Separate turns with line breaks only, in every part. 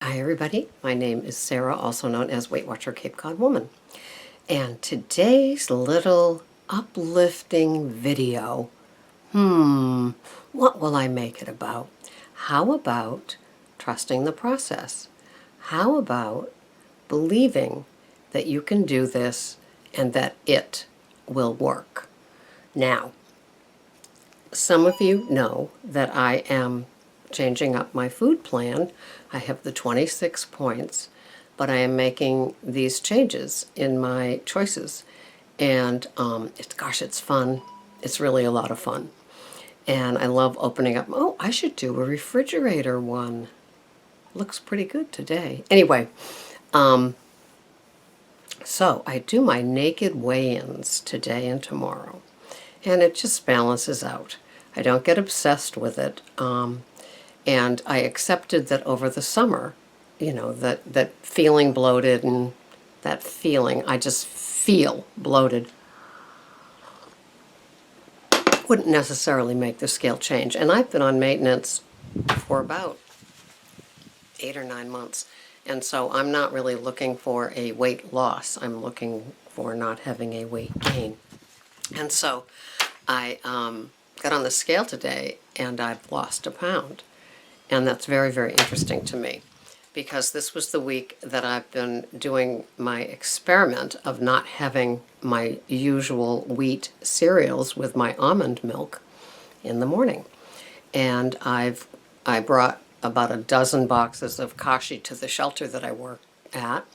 Hi everybody, my name is Sarah, also known as Weight Watcher Cape Cod Woman. And today's little uplifting video, what will I make it about? How about trusting the process? How about believing that you can do this and that it will work? Now, some of you know that I am changing up my food plan. I have the 26 points, but I am making these changes in my choices. And it's fun. It's really a lot of fun. And I love opening up. Oh, I should do a refrigerator one. Looks pretty good today. Anyway, so I do my naked weigh-ins today and tomorrow. And it just balances out. I don't get obsessed with it. And I accepted that over the summer, that feeling bloated and that feeling, I just feel bloated, wouldn't necessarily make the scale change. And I've been on maintenance for about 8 or 9 months. And so I'm not really looking for a weight loss. I'm looking for not having a weight gain. And so I got on the scale today and I've lost a pound. And that's very, very interesting to me because this was the week that I've been doing my experiment of not having my usual wheat cereals with my almond milk in the morning. And I brought about a dozen boxes of kashi to the shelter that I work at,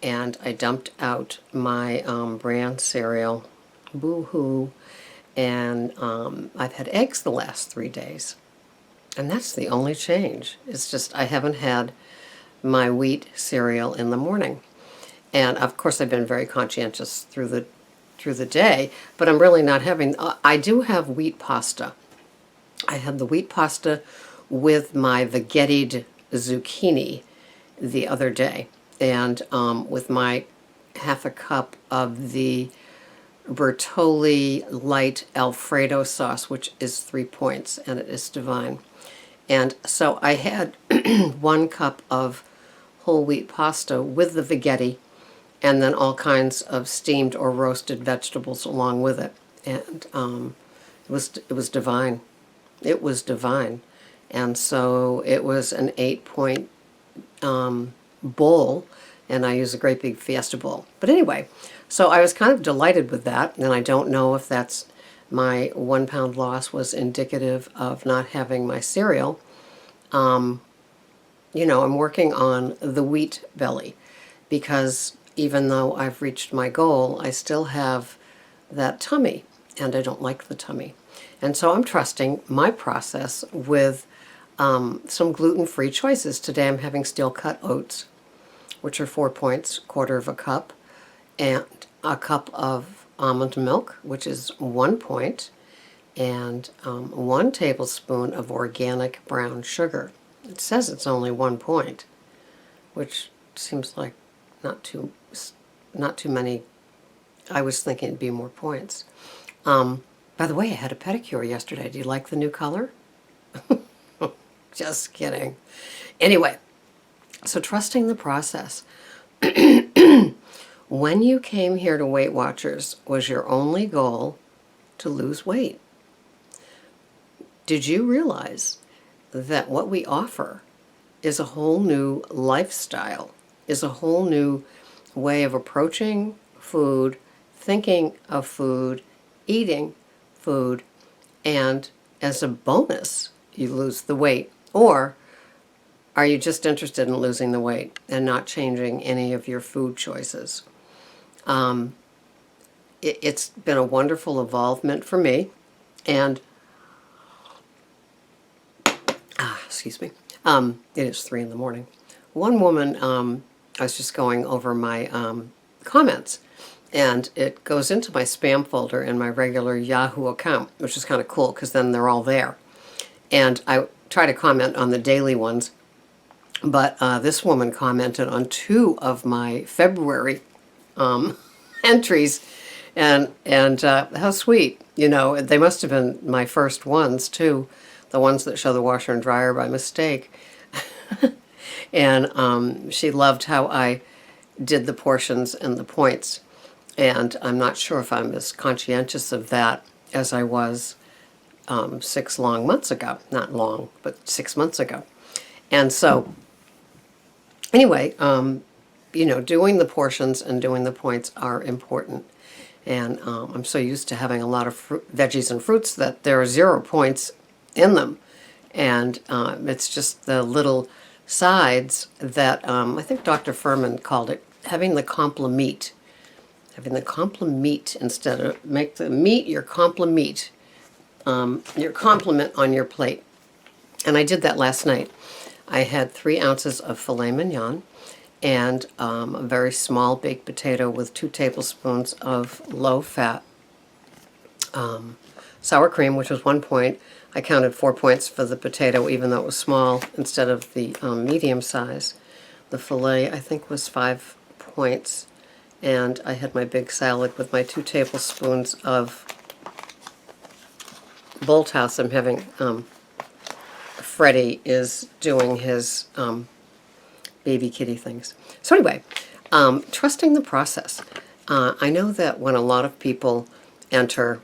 and I dumped out my bran cereal, Boo-hoo, and I've had eggs the last 3 days. And that's the only change. It's just I haven't had my wheat cereal in the morning. And of course I've been very conscientious through the day, but I'm really not having, I do have wheat pasta. I had the wheat pasta with my veggettied zucchini the other day, and with my half a cup of the Bertolli light Alfredo sauce, which is 3 points, and it is divine. And so I had 1 cup of whole wheat pasta with the veggetti, and then all kinds of steamed or roasted vegetables along with it. And it was divine. It was divine. And so it was an 8-point bowl, and I use a great big Fiesta bowl. But anyway, so I was kind of delighted with that, and I don't know if that's my 1 pound loss was indicative of not having my cereal. I'm working on the wheat belly because even though I've reached my goal, I still have that tummy, and I don't like the tummy. And so I'm trusting my process with some gluten-free choices. Today I'm having steel-cut oats, which are 4 points, 1/4 of a cup, and a cup of almond milk, which is 1 point, and 1 tablespoon of organic brown sugar. It says it's only 1 point, which seems like not too many. I was thinking it'd be more points. By the way, I had a pedicure yesterday. Do you like the new color? Just kidding. Anyway, so trusting the process. When you came here to Weight Watchers, was your only goal to lose weight? Did you realize that what we offer is a whole new lifestyle, is a whole new way of approaching food, thinking of food, eating food, and as a bonus, you lose the weight? Or are you just interested in losing the weight and not changing any of your food choices? It's been a wonderful involvement for me, and excuse me, it is 3 in the morning. One woman, I was just going over my comments, and it goes into my spam folder in my regular Yahoo account, which is kind of cool because then they're all there. And I try to comment on the daily ones, but this woman commented on 2 of my February entries, and how sweet. They must have been my first ones too, the ones that show the washer and dryer by mistake. And she loved how I did the portions and the points. And I'm not sure if I'm as conscientious of that as I was 6 long months ago. Not long, but 6 months ago. And so, anyway, doing the portions and doing the points are important. And I'm so used to having a lot of veggies and fruits that there are 0 points in them. And it's just the little sides that I think Dr. Furman called it having the complement. Having the complement instead of make the meat your complement on your plate. And I did that last night. I had 3 ounces of filet mignon and a very small baked potato with 2 tablespoons of low-fat sour cream, which was 1 point. I counted 4 points for the potato, even though it was small, instead of the medium size. The filet, I think, was 5 points. And I had my big salad with my 2 tablespoons of Bolthouse. I'm having, Freddie is doing his baby kitty things. So anyway, trusting the process. I know that when a lot of people enter,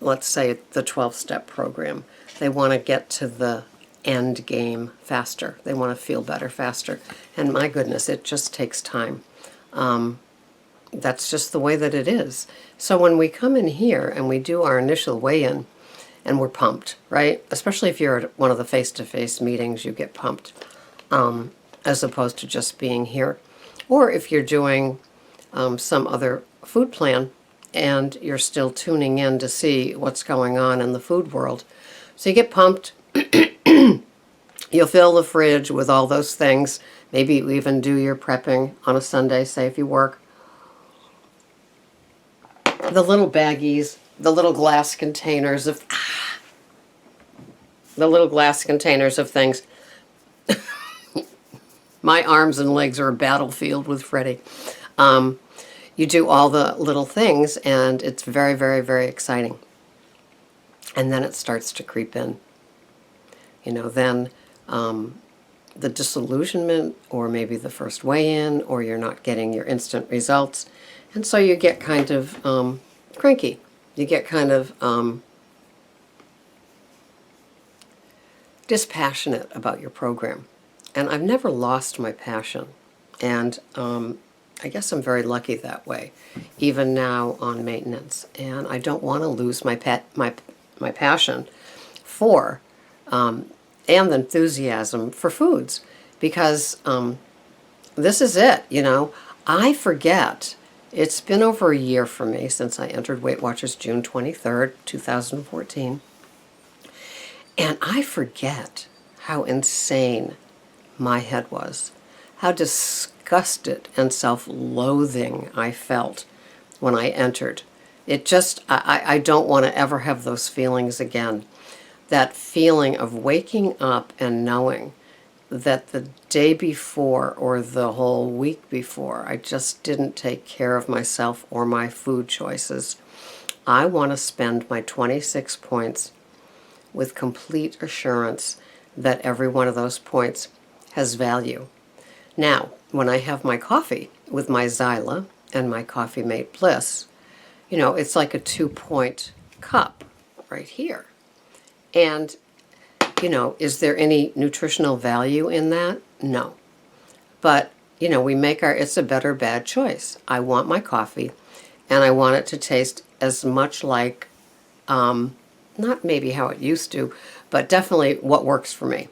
let's say, the 12-step program, they want to get to the end game faster. They want to feel better faster. And my goodness, it just takes time. That's just the way that it is. So when we come in here and we do our initial weigh-in, and we're pumped, right? Especially if you're at one of the face-to-face meetings, you get pumped, as opposed to just being here. Or if you're doing some other food plan and you're still tuning in to see what's going on in the food world. So you get pumped. You'll fill the fridge with all those things. Maybe you even do your prepping on a Sunday, say if you work. The little baggies, the little glass containers of things. My arms and legs are a battlefield with Freddie. You do all the little things, and it's very, very, very exciting. And then it starts to creep in. Then the disillusionment, or maybe the first weigh-in, or you're not getting your instant results. And so you get kind of cranky. You get kind of dispassionate about your program. And I've never lost my passion. And I guess I'm very lucky that way, even now on maintenance. And I don't want to lose my passion for and the enthusiasm for foods, because this is it. I forget. It's been over a year for me since I entered Weight Watchers June 23rd, 2014. And I forget how insane my head was, how disgusted and self-loathing I felt when I entered. It just, I don't want to ever have those feelings again. That feeling of waking up and knowing that the day before or the whole week before, I just didn't take care of myself or my food choices. I want to spend my 26 points with complete assurance that every one of those points has value. Now, when I have my coffee with my Zyla and my Coffee Mate Bliss, it's like a 2-point cup right here. And, is there any nutritional value in that? No. But, we make it's a better bad choice. I want my coffee, and I want it to taste as much like, not maybe how it used to, but definitely what works for me.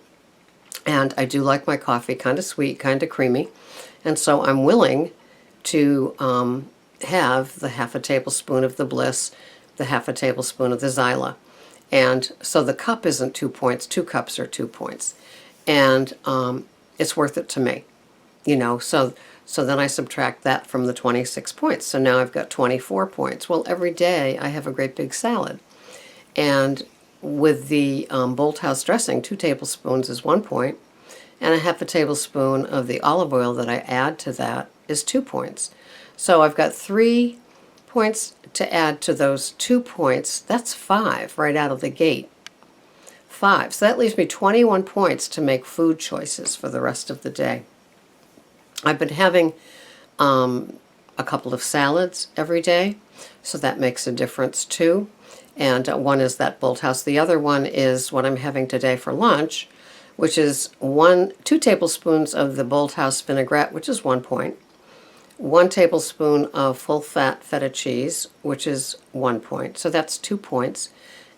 And I do like my coffee kind of sweet, kind of creamy. And so I'm willing to have the half a tablespoon of the Bliss, the half a tablespoon of the Zyla. And so the cup isn't 2 points, 2 cups are 2 points. And it's worth it to me, so then I subtract that from the 26 points. So now I've got 24 points. Well, every day I have a great big salad. And with the Bolthouse dressing, 2 tablespoons is 1 point, and a half a tablespoon of the olive oil that I add to that is 2 points. So I've got 3 points to add to those 2 points. That's 5 right out of the gate. 5. So that leaves me 21 points to make food choices for the rest of the day. I've been having a couple of salads every day, so that makes a difference too. And one is that Bolthouse. The other one is what I'm having today for lunch, which is 2 tablespoons of the Bolthouse vinaigrette, which is 1 point. 1 tablespoon of full-fat feta cheese, which is 1 point. So that's 2 points.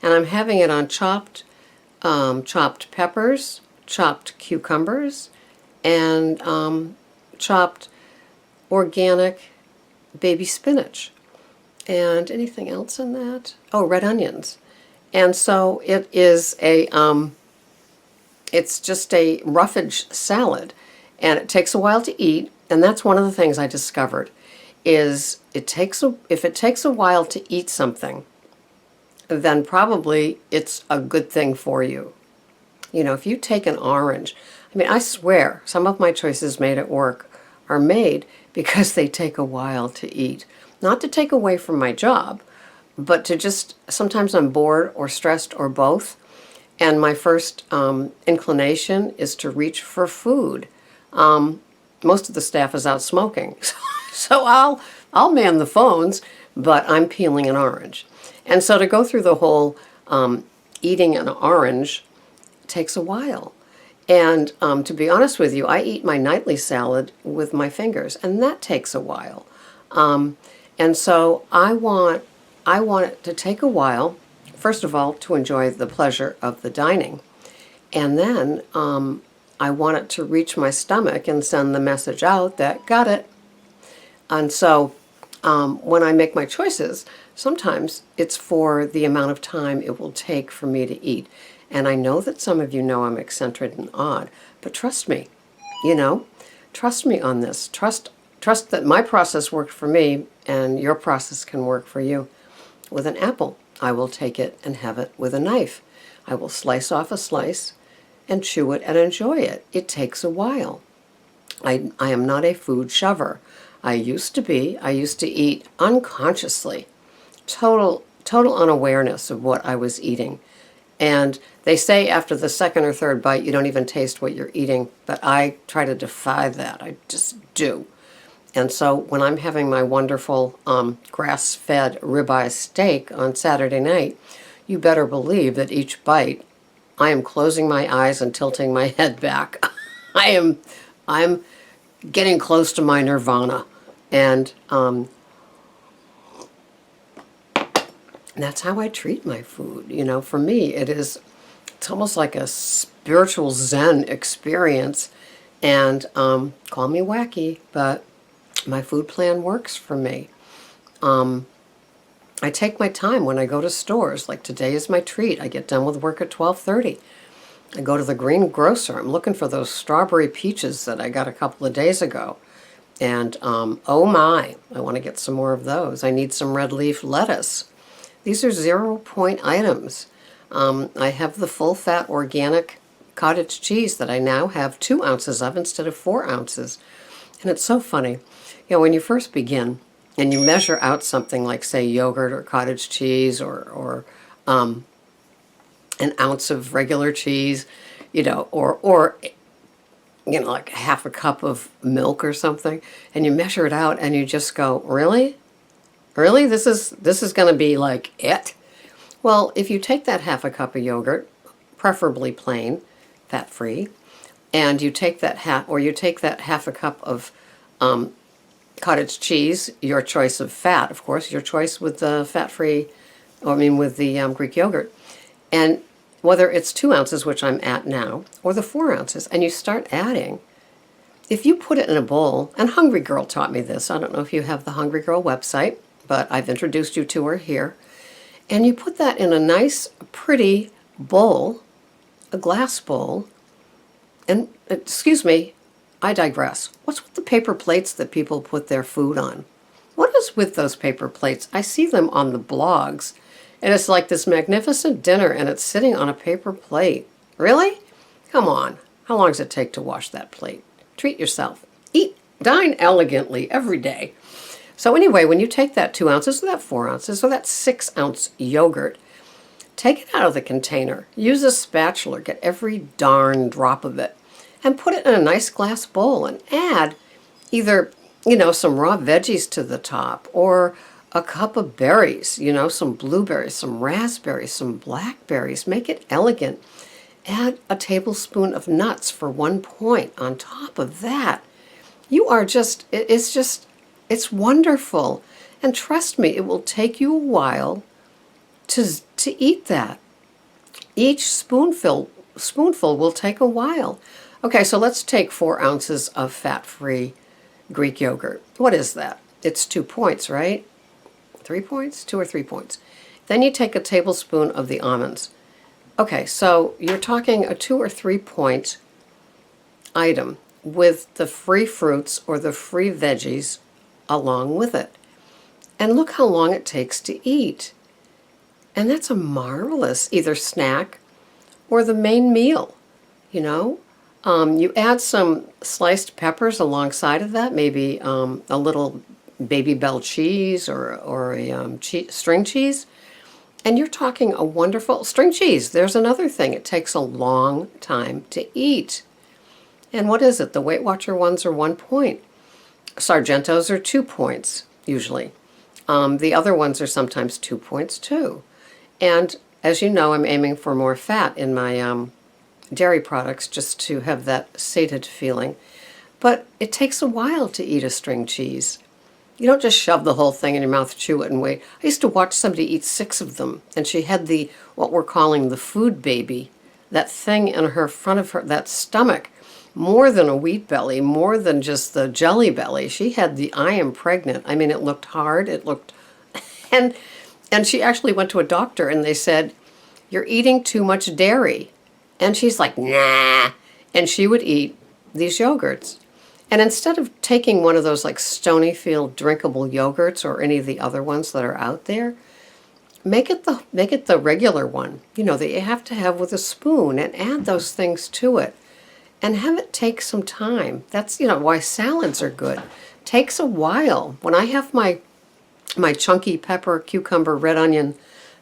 And I'm having it on chopped peppers, chopped cucumbers, and chopped organic baby spinach. And anything else in that? Oh, red onions. And so it is it's just a roughage salad, and it takes a while to eat. And that's one of the things I discovered is if it takes a while to eat something, then probably it's a good thing for you. You know, if you take an orange, I mean, I swear some of my choices made at work are made because they take a while to eat. Not to take away from my job, but to just, sometimes I'm bored or stressed or both, and my first inclination is to reach for food. Most of the staff is out smoking, so I'll man the phones, but I'm peeling an orange. And so to go through the whole eating an orange takes a while. And to be honest with you, I eat my nightly salad with my fingers, and that takes a while. And so I want it to take a while, first of all, to enjoy the pleasure of the dining. And then I want it to reach my stomach and send the message out that got it. And so when I make my choices, sometimes it's for the amount of time it will take for me to eat. And I know that some of you know I'm eccentric and odd, but trust me, trust me on this. Trust that my process worked for me and your process can work for you. With an apple, I will take it and have it with a knife. I will slice off a slice and chew it and enjoy it. It takes a while. I am not a food shover. I used to be. I used to eat unconsciously, total unawareness of what I was eating. And they say after the second or third bite, you don't even taste what you're eating, but I try to defy that. I just do. And so when I'm having my wonderful grass-fed ribeye steak on Saturday night, you better believe that each bite, I am closing my eyes and tilting my head back. I'm getting close to my nirvana. And that's how I treat my food. For me, it's almost like a spiritual Zen experience. And call me wacky, but my food plan works for me. I take my time when I go to stores. Like today is my treat. I get done with work at 12:30. I go to the greengrocer. I'm looking for those strawberry peaches that I got a couple of days ago. And oh my, I want to get some more of those. I need some red leaf lettuce. These are 0-point items. I have the full-fat organic cottage cheese that I now have 2 ounces of instead of 4 ounces. And it's so funny. When you first begin and you measure out something like, say, yogurt or cottage cheese or an ounce of regular cheese, or like half a cup of milk or something, and you measure it out and you just go, really? Really? This is going to be like it? Well, if you take that half a cup of yogurt, preferably plain, fat-free, and you take that half a cup of cottage cheese, your choice of fat, of course, your choice with the fat-free, with the Greek yogurt, and whether it's 2 ounces, which I'm at now, or the 4 ounces, and you start adding, if you put it in a bowl, and Hungry Girl taught me this, I don't know if you have the Hungry Girl website, but I've introduced you to her here, and you put that in a nice, pretty bowl, a glass bowl, and, excuse me, I digress. What's with the paper plates that people put their food on? What is with those paper plates? I see them on the blogs, and it's like this magnificent dinner, and it's sitting on a paper plate. Really? Come on. How long does it take to wash that plate? Treat yourself. Eat, dine elegantly every day. So anyway, when you take that 2 ounces or that 4 ounces or that 6-ounce yogurt, take it out of the container, use a spatula, get every darn drop of it, and put it in a nice glass bowl and add either, some raw veggies to the top, or a cup of berries, some blueberries, some raspberries, some blackberries. Make it elegant. Add a tablespoon of nuts for 1 point on top of that. You are it's wonderful. And trust me, it will take you a while to eat that. Each spoonful will take a while. Okay, so let's take 4 ounces of fat-free Greek yogurt. What is that? It's 2 points, right? 3 points? 2 or 3 points. Then you take a tablespoon of the almonds. Okay, so you're talking a 2 or 3 point item with the free fruits or the free veggies along with it. And look how long it takes to eat. And that's a marvelous either snack or the main meal, You add some sliced peppers alongside of that, maybe a little baby bell cheese or a string cheese. And you're talking a wonderful string cheese. There's another thing. It takes a long time to eat. And what is it? The Weight Watcher ones are 1 point. Sargentos are 2 points, usually. The other ones are sometimes 2 points, too. And as you know, I'm aiming for more fat in my dairy products just to have that sated feeling. But it takes a while to eat a string cheese. You don't just shove the whole thing in your mouth, chew it, and wait. I used to watch somebody eat 6 of them, and she had what we're calling the food baby, that thing in her front of her, that stomach, more than a wheat belly, more than just the jelly belly. She had the I am pregnant. I mean, it looked hard. It looked, and she actually went to a doctor, and they said, "You're eating too much dairy." And she's like, "Nah." And she would eat these yogurts. And instead of taking one of those like Stonyfield drinkable yogurts or any of the other ones that are out there, make it the regular one, that you have to have with a spoon, and add those things to it. And have it take some time. That's, why salads are good. Takes a while. When I have my chunky pepper, cucumber, red onion,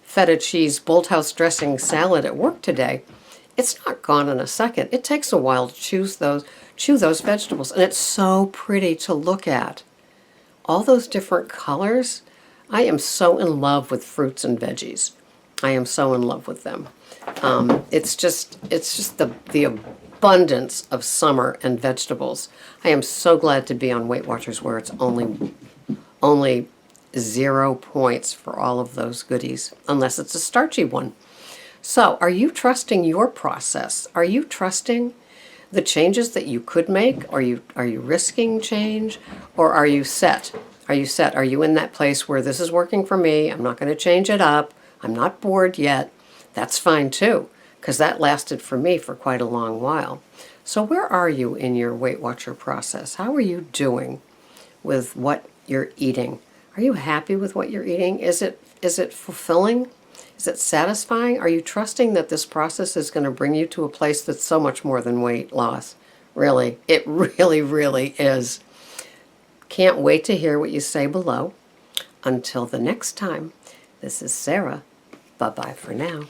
feta cheese, Bolthouse dressing salad at work today, it's not gone in a second. It takes a while to chew those vegetables. And it's so pretty to look at. All those different colors. I am so in love with fruits and veggies. I am so in love with them. It's just the abundance of summer and vegetables. I am so glad to be on Weight Watchers where it's only 0 points for all of those goodies, unless it's a starchy one. So, are you trusting your process? Are you trusting the changes that you could make? Are you risking change, or are you set? Are you set? Are you in that place where this is working for me? I'm not going to change it up. I'm not bored yet. That's fine too, because that lasted for me for quite a long while. So where are you in your Weight Watcher process? How are you doing with what you're eating? Are you happy with what you're eating? Is it fulfilling? Is it satisfying? Are you trusting that this process is going to bring you to a place that's so much more than weight loss? Really, it really, really is. Can't wait to hear what you say below. Until the next time, this is Sarah. Bye-bye for now.